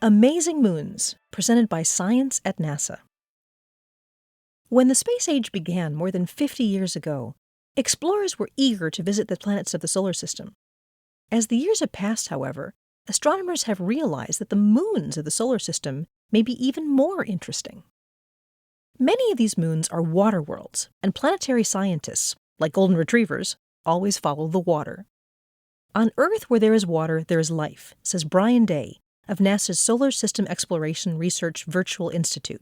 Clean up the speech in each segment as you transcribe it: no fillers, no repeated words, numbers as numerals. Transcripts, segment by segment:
Amazing Moons, presented by Science at NASA. When the space age began more than 50 years ago, explorers were eager to visit the planets of the solar system. As the years have passed, however, astronomers have realized that the moons of the solar system may be even more interesting. Many of these moons are water worlds, and planetary scientists, like golden retrievers, always follow the water. On Earth where there is water, there is life, says Brian Day of NASA's Solar System Exploration Research Virtual Institute.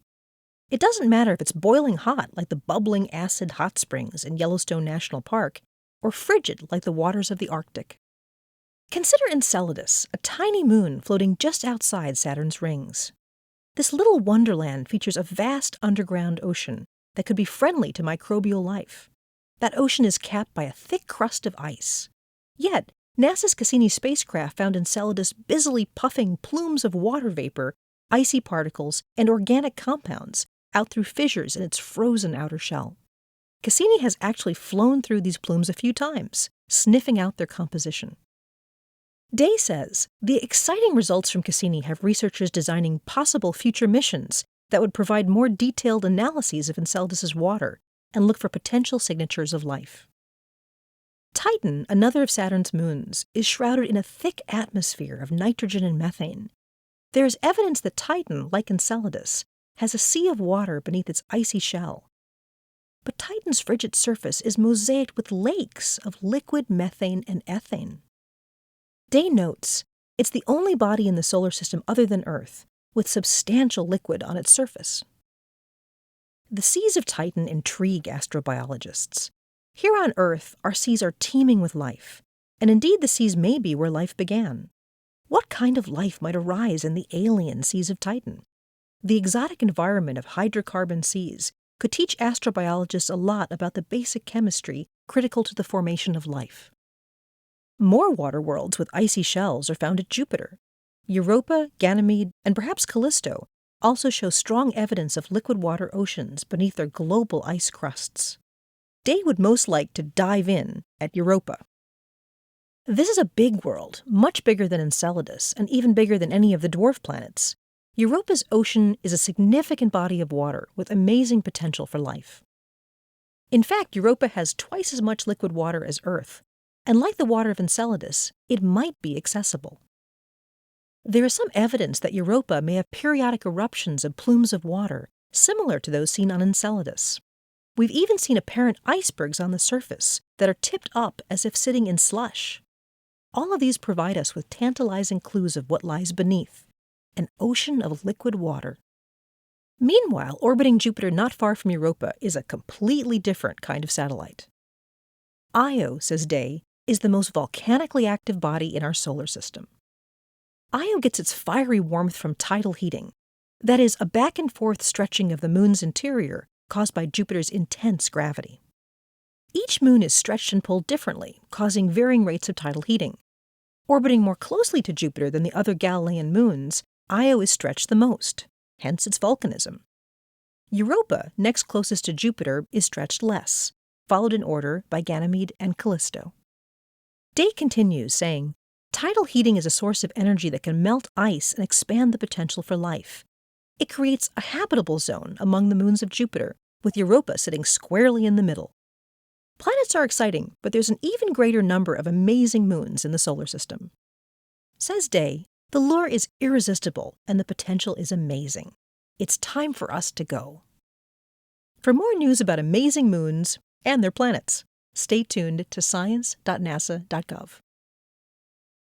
It doesn't matter if it's boiling hot like the bubbling acid hot springs in Yellowstone National Park, or frigid like the waters of the Arctic. Consider Enceladus, a tiny moon floating just outside Saturn's rings. This little wonderland features a vast underground ocean that could be friendly to microbial life. That ocean is capped by a thick crust of ice. Yet, NASA's Cassini spacecraft found Enceladus busily puffing plumes of water vapor, icy particles, and organic compounds out through fissures in its frozen outer shell. Cassini has actually flown through these plumes a few times, sniffing out their composition. Day says the exciting results from Cassini have researchers designing possible future missions that would provide more detailed analyses of Enceladus's water and look for potential signatures of life. Titan, another of Saturn's moons, is shrouded in a thick atmosphere of nitrogen and methane. There is evidence that Titan, like Enceladus, has a sea of water beneath its icy shell. But Titan's frigid surface is mosaicked with lakes of liquid methane and ethane. Day notes it's the only body in the solar system other than Earth with substantial liquid on its surface. The seas of Titan intrigue astrobiologists. Here on Earth, our seas are teeming with life, and indeed the seas may be where life began. What kind of life might arise in the alien seas of Titan? The exotic environment of hydrocarbon seas could teach astrobiologists a lot about the basic chemistry critical to the formation of life. More water worlds with icy shells are found at Jupiter. Europa, Ganymede, and perhaps Callisto also show strong evidence of liquid water oceans beneath their global ice crusts. Day would most like to dive in at Europa. This is a big world, much bigger than Enceladus and even bigger than any of the dwarf planets. Europa's ocean is a significant body of water with amazing potential for life. In fact, Europa has twice as much liquid water as Earth, and like the water of Enceladus, it might be accessible. There is some evidence that Europa may have periodic eruptions of plumes of water, similar to those seen on Enceladus. We've even seen apparent icebergs on the surface that are tipped up as if sitting in slush. All of these provide us with tantalizing clues of what lies beneath, an ocean of liquid water. Meanwhile, orbiting Jupiter not far from Europa is a completely different kind of satellite. Io, says Day, is the most volcanically active body in our solar system. Io gets its fiery warmth from tidal heating, that is, a back-and-forth stretching of the moon's interior caused by Jupiter's intense gravity. Each moon is stretched and pulled differently, causing varying rates of tidal heating. Orbiting more closely to Jupiter than the other Galilean moons, Io is stretched the most, hence its volcanism. Europa, next closest to Jupiter, is stretched less, followed in order by Ganymede and Callisto. Day continues, saying, tidal heating is a source of energy that can melt ice and expand the potential for life. It creates a habitable zone among the moons of Jupiter, with Europa sitting squarely in the middle. Planets are exciting, but there's an even greater number of amazing moons in the solar system. Says Day, the lure is irresistible and the potential is amazing. It's time for us to go. For more news about amazing moons and their planets, stay tuned to science.nasa.gov.